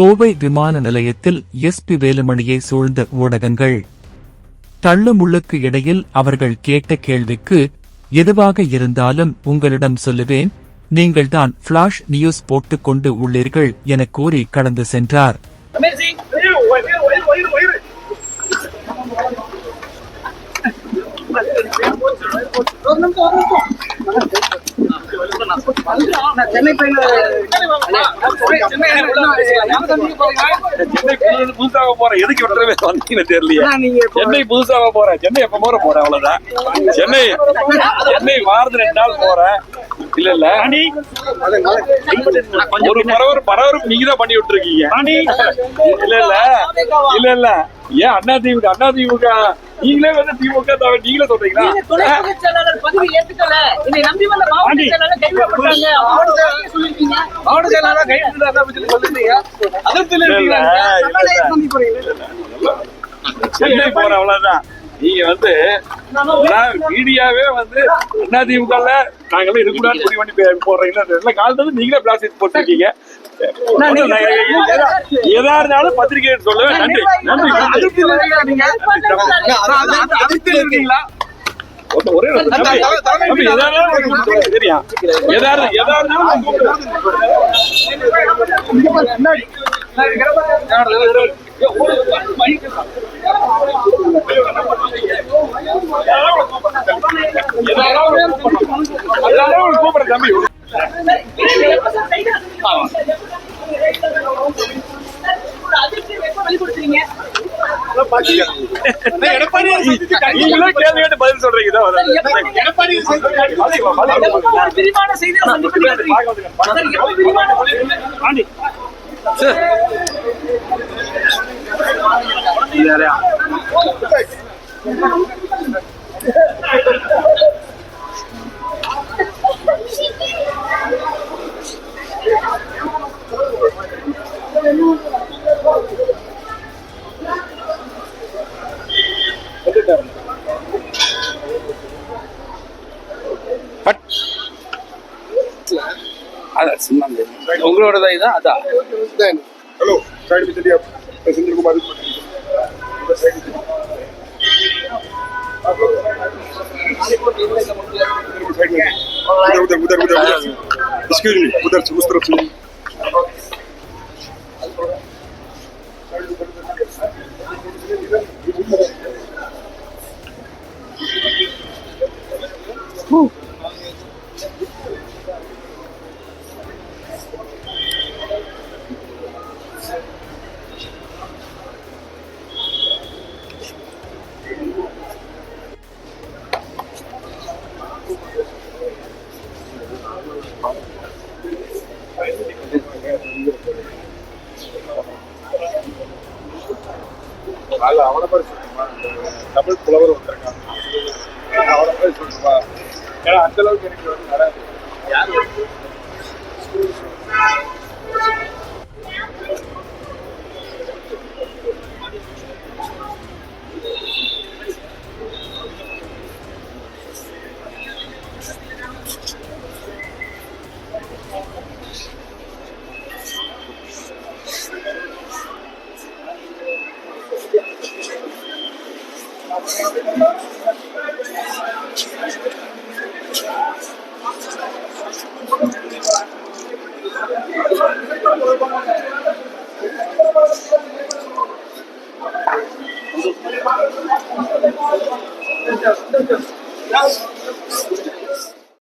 கோவை விமான நிலையத்தில் எஸ்.பி. வேலுமணியை சூழ்ந்த ஊடகங்கள். தள்ளுமுள்ளுக்கு இடையில் அவர்கள் கேட்ட கேள்விக்கு, எதுவாக இருந்தாலும் உங்களிடம் சொல்லுவேன், நீங்கள்தான் ஃபிளாஷ் நியூஸ் போட்டுக் கொண்டு உள்ளீர்கள் என கூறி கடந்து சென்றார். சென்னை புதுசாக போறேன், எதுக்கு விட்டுறவே வந்தீங்கன்னு தெரியலையே. சென்னை புதுசாக போறேன், சென்னை எப்ப போறேன் அவ்வளவுதான். சென்னை வாரத்து 2 நாள் போறேன். இல்ல ஒரு பரபரப்பு நீங்க தான் பண்ணி விட்டுருக்கீங்க. இல்ல ஏன் அதிமுக நீங்களே வந்து திமுக நீங்களே சொல்றீங்களா? சென்னை போற அவ்வளவுதான். நீங்க வந்து மீடியாவே வந்து அதிமுக நாங்களும் இருக்கக்கூடாது முடிவு பண்ணி போடுறீங்களா? காலத்துல நீங்களே பிளாஸ்டிக் போட்டுருக்கீங்க. எதா இருந்தாலும் பத்திரிகை சொல்லுவேன். நன்றி நன்றி. ஒரே சரியா எதா இருந்தாலும் கூப்பிட தம்பி. நீங்களே கேள்வி கேட்டு பதில் சொல்றீங்க. உங்களோட இதான் அதான். Hello side Vijaya Senthilkumar excuse me उधर से उस तरफ से அவனை மாதிரி சொல்லுமா? தமிழ் புலவர் வந்திருக்காங்க, அவனை மாதிரி சொல்லுமா? ஏன்னா அந்த அளவுக்கு எனக்கு வந்து வராது.